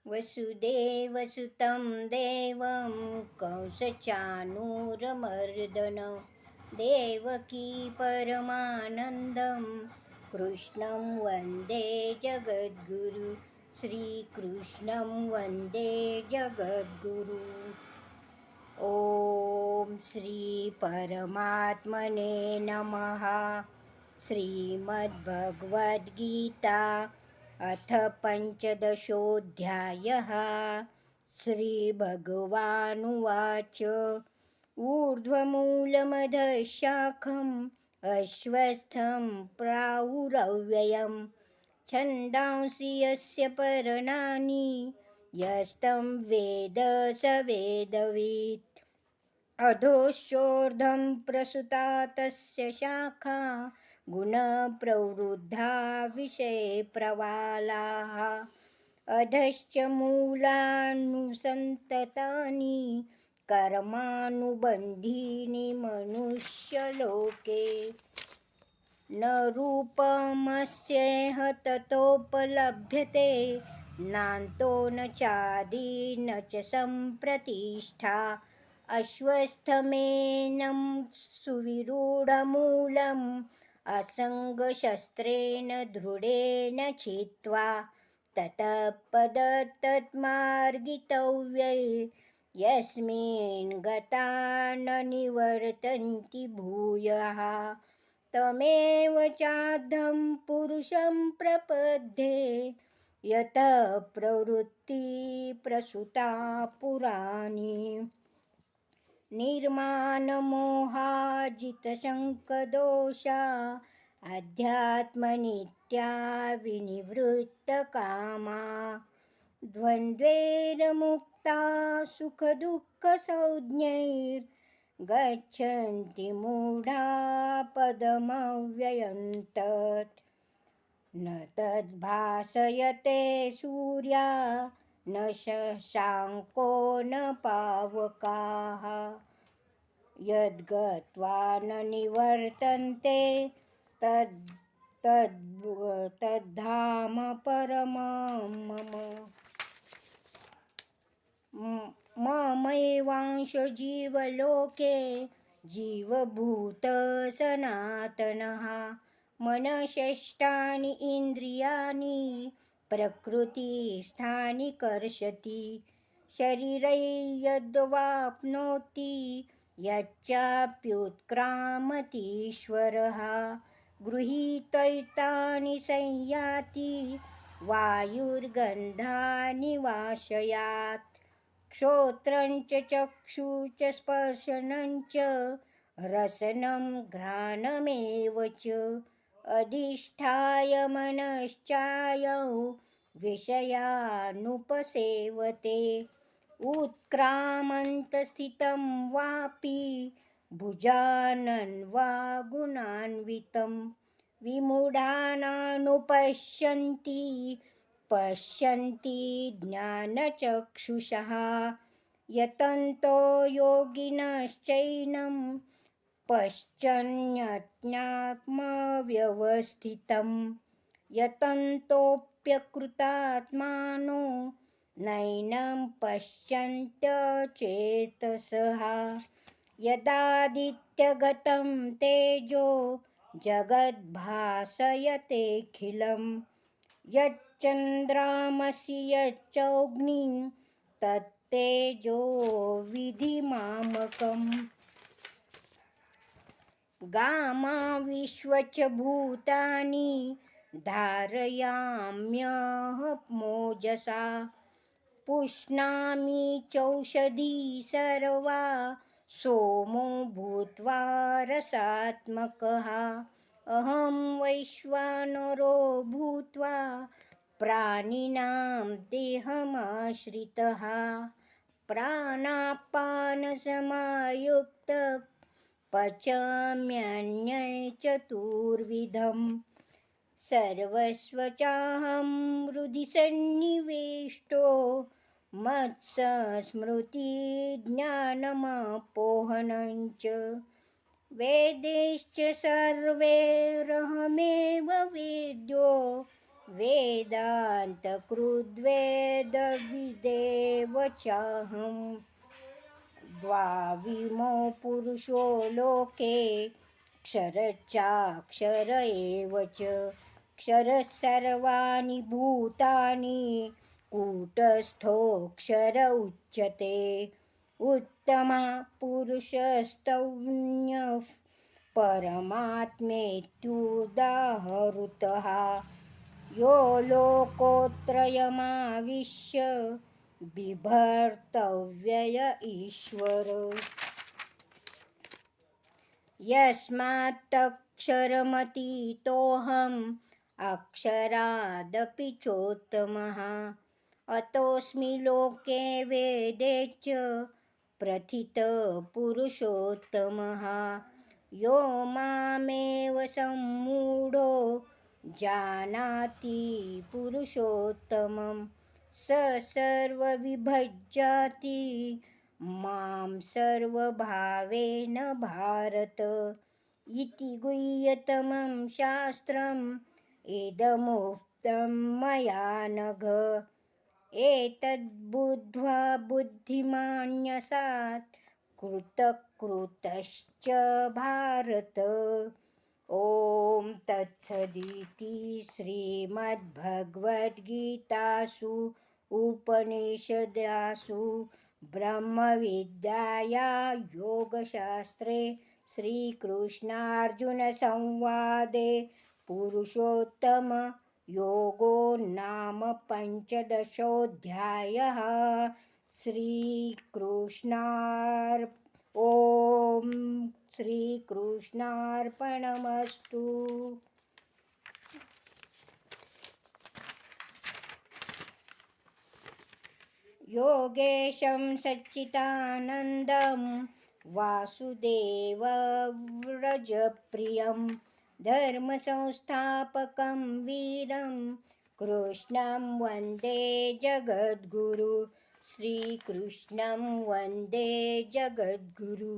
वसुदेवसुतं देवं कंसचाणूरमर्दन देवकी परमानन्दं कृष्णं वन्दे जगद्गुरु श्रीकृष्णं वन्दे जगद्गुरु। ॐ श्री परमात्मने नमः। श्रीमद्भगवद्गीता अथ पञ्चदशोऽध्यायः। श्रीभगवानुवाच ऊर्ध्वमूलमधःशाखम् अश्वस्थं प्रावुरव्ययम् छन्दांसि यस्य पर्णानि यस्तं वेद स वेदवित्। अधोश्चोर्ध्वं प्रसुता तस्य शाखा गुणप्रवृद्धा विषयप्रवालाः। अधश्च मूलानुसन्ततानि कर्मानुबन्धीनि मनुष्यलोके। न रूपमस्येह ततोपलभ्यते नान्तो न चादिर्न च सम्प्रतिष्ठा। अश्वस्थमेनं सुविरूढमूलम् असङ्गशस्त्रेण दृढेन छित्त्वा ततः पदतत्मार्गितव्ये यस्मिन् गता न निवर्तन्ति भूयः। तमेव चाद्धं पुरुषं प्रपद्ये यतः प्रवृत्ति प्रसुता पुराणी। निर्मानमोहाजितशङ्कदोषा अध्यात्मनित्या विनिवृत्तकामा। द्वन्द्वैर्मुक्ता सुखदुःखसंज्ञैर्गच्छन्ति मूढा पदमव्ययं तत्। न तद्भासयते सूर्या न शशाङ्को न पावकाः यद्गत्वा न निवर्तन्ते तद्धाम परमं मम। ममैवांशो जीवलोके जीवभूतः सनातनः। मनःषष्ठानि इन्द्रियाणि प्रकृतिस्थानि कर्षति। शरीरे यद्वाप्नोति यच्चाप्युत्क्रामतीश्वरः गृहीत्वैतानि संयाति वायुर्गन्धानि वाशयात्। श्रोत्रं च चक्षुः च स्पर्शनं च रसनं घ्राणमेव च अधिष्ठाय मनश्चायं विषयानुपसेवते। उत्क्रामन्तस्थितं वापि भुजानं वा गुणान्वितं विमूढानानुपश्यन्ति पश्यन्ति ज्ञानचक्षुषः। यतन्तो योगिनश्चैनं पश्यन्यज्ञात्मव्यवस्थितं यतन्तोऽप्यकृतात्मानो नैनं पश्यन्त्यचेतसः। यदादित्यगतं तेजो जगद्भासयतेऽखिलं यच्चन्द्रामसि यच्चोऽग्निः तत्तेजो विधिमामकम्। गामाविश्वच भूतानि धारयाम्यहमोजसा पुष्णामि चौषधी सर्वा सोमो भूत्वा रसात्मकः। अहं वैश्वानरो भूत्वा प्राणिनां देहमाश्रितः प्राणापानसमायुक्तः पचाम्यन्नं चतुर्विधं। सर्वस्वचाहं हृदि सन्निविष्टो मत्स्मृतिज्ञानमपोहनं च वेदैश्च सर्वैरहमेव वेद्यो वेदान्तकृद्वेदविदेव चाहं द्वाविमो पुरुषो लोके क्षरश्चाक्षर एव च क्षरः सर्वाणि भूतानि कूटस्थोऽक्षर उच्यते उत्तमः पुरुषस्तौन्यः परमात्मेत्युदाहृतः यो लोकोत्रयमाविश्य बिभर्तव्यय ईश्वर यस्मात्तक्षरमतीतोऽहम् अक्षरादपि चोत्तमः अतोऽस्मि लोके वेदे च प्रथितः पुरुषोत्तमः यो मामेव सम्मूढो जानाति पुरुषोत्तमं स सर्वविभज्याति मां सर्वभावेन भारत इति गुह्यतमं शास्त्रम् इदमुक्तं मया नघ एतद्बुद्ध्वा बुद्धिमान्यसात् कृतकृतश्च भारत ॐ तत्सदिति श्रीमद्भगवद्गीतासु उपनिषदासु ब्रह्मविद्यायां योगशास्त्रे श्रीकृष्णार्जुनसंवादे पुरुषोत्तमयोगो नाम पञ्चदशोऽध्यायः। ॐ श्रीकृष्णार्पणमस्तु। योगेशं सच्चिदानन्दं वासुदेवव्रजप्रियं धर्मसंस्थापकं वीरं कृष्णं वन्दे जगद्गुरु श्रीकृष्णं वन्दे जगद्गुरु।